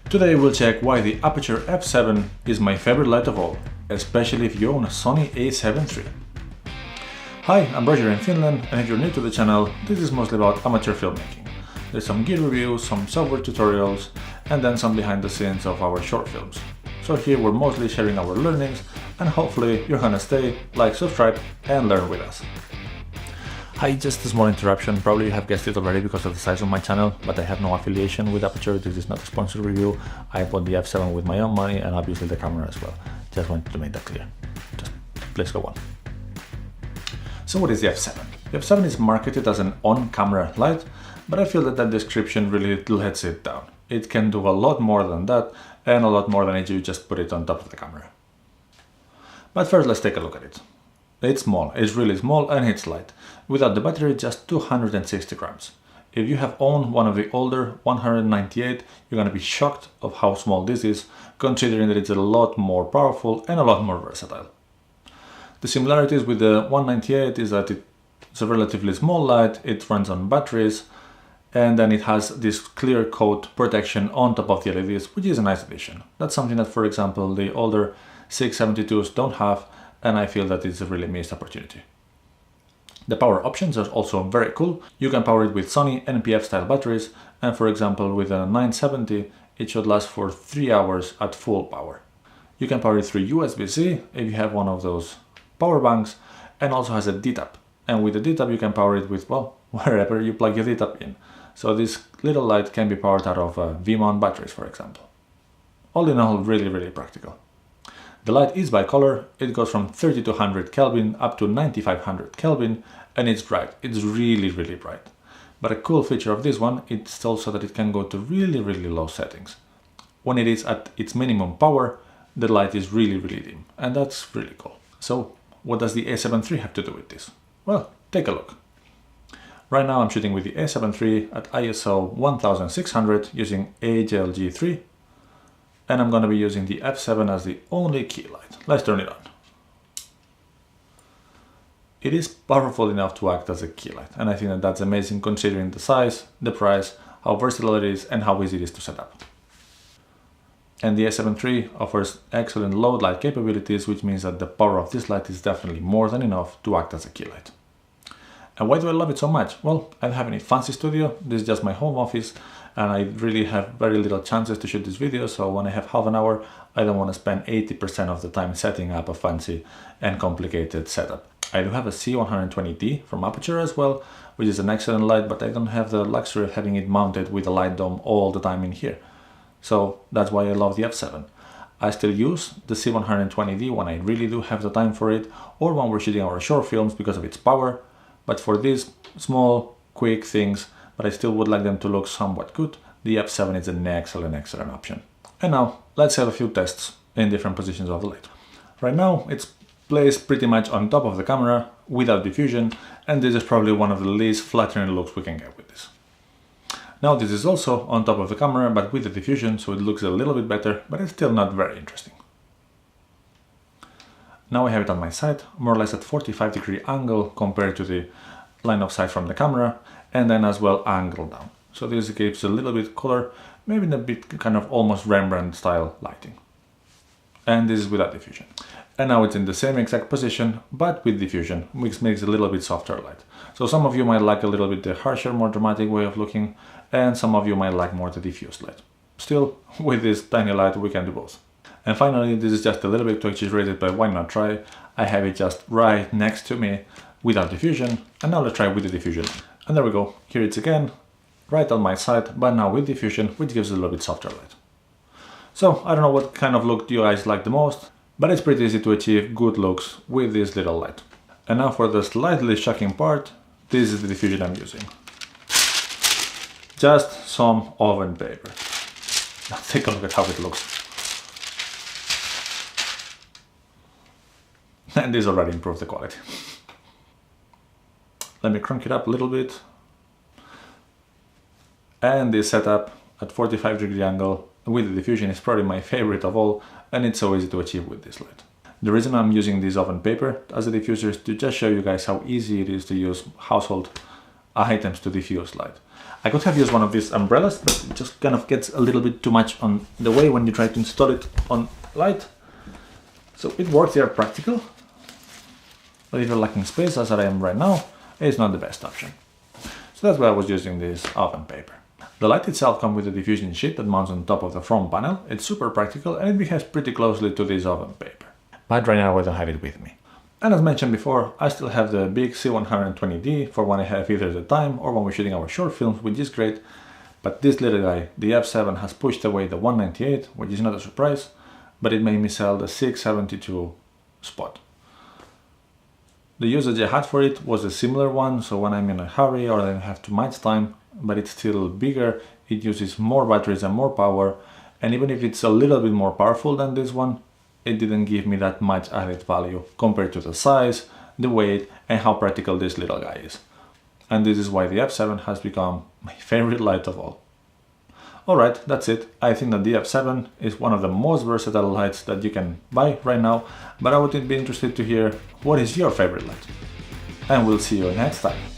Today we'll check why the Aputure F7 is my favorite light of all, especially if you own a Sony A7 III. Hi, I'm Roger in Finland, and if you're new to the channel, this is mostly about amateur filmmaking. There's some gear reviews, some software tutorials, and then some behind the scenes of our short films. So here we're mostly sharing our learnings, and hopefully you're gonna stay, like, subscribe, and learn with us. Hi, just a small interruption. Probably you have guessed it already because of the size of my channel, but I have no affiliation with Aputure. This is not a sponsored review. I bought the F7 with my own money and obviously the camera as well. Just wanted to make that clear. Just please go on. So what is the F7? The F7 is marketed as an on-camera light, but I feel that that description really lets it down. It can do a lot more than that, and a lot more than if you just put it on top of the camera. But first, let's take a look at it. It's small, it's really small, and it's light. Without the battery, just 260 grams. If you have owned one of the older 198, you're gonna be shocked of how small this is, considering that it's a lot more powerful and a lot more versatile. The similarities with the 198 is that it's a relatively small light, it runs on batteries, and then it has this clear coat protection on top of the LEDs, which is a nice addition. That's something that, for example, the older 672s don't have, and I feel that it's a really missed opportunity. The power options are also very cool. You can power it with Sony NPF style batteries, and for example with a 970 it should last for 3 hours at full power. You can power it through USB-C if you have one of those power banks, and also has a D-tap, and with the D-tap you can power it with, well, wherever you plug your D-tap in. So this little light can be powered out of V-mount batteries, for example. All in all, really practical. The light is bicolor, it goes from 3200 Kelvin up to 9500 Kelvin, and it's bright, it's really bright. But a cool feature of this one, it's also that it can go to really low settings. When it is at its minimum power, the light is really dim, and that's really cool. So what does the A7 III have to do with this? Well, take a look. Right now I'm shooting with the A7 III at ISO 1600 using AJLG3, and I'm going to be using the F7 as the only key light. Let's turn it on. It is powerful enough to act as a key light, and I think that that's amazing considering the size, the price, how versatile it is, and how easy it is to set up. And the A7 III offers excellent low light capabilities, which means that the power of this light is definitely more than enough to act as a key light. And why do I love it so much? Well, I don't have any fancy studio, this is just my home office, and I really have very little chances to shoot this video, so when I have half an hour, I don't want to spend 80% of the time setting up a fancy and complicated setup. I do have a C120D from Aputure as well, which is an excellent light, but I don't have the luxury of having it mounted with a light dome all the time in here. So that's why I love the F7. I still use the C120D when I really do have the time for it, or when we're shooting our short films because of its power. But for these small, quick things, but I still would like them to look somewhat good, the F7 is an excellent option. And now, let's have a few tests in different positions of the light. Right now, it's placed pretty much on top of the camera without diffusion, and this is probably one of the least flattering looks we can get with this. Now this is also on top of the camera, but with the diffusion, so it looks a little bit better, but it's still not very interesting. Now I have it on my side, more or less at 45-degree angle compared to the line of sight from the camera, and then as well angled down. So this gives a little bit color, maybe a bit kind of almost Rembrandt style lighting. And this is without diffusion. And now it's in the same exact position, but with diffusion, which makes a little bit softer light. So some of you might like a little bit the harsher, more dramatic way of looking, and some of you might like more the diffused light. Still, with this tiny light, we can do both. And finally, this is just a little bit too exaggerated, but why not try? I have it just right next to me without diffusion, and now let's try with the diffusion. And there we go, here it's again, right on my side, but now with diffusion, which gives a little bit softer light. So, I don't know what kind of look do you guys like the most, but it's pretty easy to achieve good looks with this little light. And now for the slightly shocking part, this is the diffusion I'm using. Just some oven paper. Now take a look at how it looks. And this already improved the quality. Let me crank it up a little bit. And this setup at 45-degree angle with the diffusion is probably my favorite of all, and it's so easy to achieve with this light. The reason I'm using this oven paper as a diffuser is to just show you guys how easy it is to use household items to diffuse light. I could have used one of these umbrellas, but it just kind of gets a little bit too much on the way when you try to install it on light. So it works, they are practical, but if you're lacking space, as I am right now, it's not the best option. So that's why I was using this oven paper. The light itself comes with a diffusion sheet that mounts on top of the front panel. It's super practical and it behaves pretty closely to this oven paper. But right now I don't have it with me. And as mentioned before, I still have the big C120D for when I have either the time or when we're shooting our short films, which is great. But this little guy, the F7, has pushed away the 198, which is not a surprise, but it made me sell the 672 spot. The usage I had for it was a similar one, so when I'm in a hurry or I don't have too much time, but it's still bigger, it uses more batteries and more power, and even if it's a little bit more powerful than this one, it didn't give me that much added value compared to the size, the weight, and how practical this little guy is. And this is why the F7 has become my favorite light of all. Alright, that's it. I think that the F7 is one of the most versatile lights that you can buy right now, but I would be interested to hear what is your favorite light. And we'll see you next time.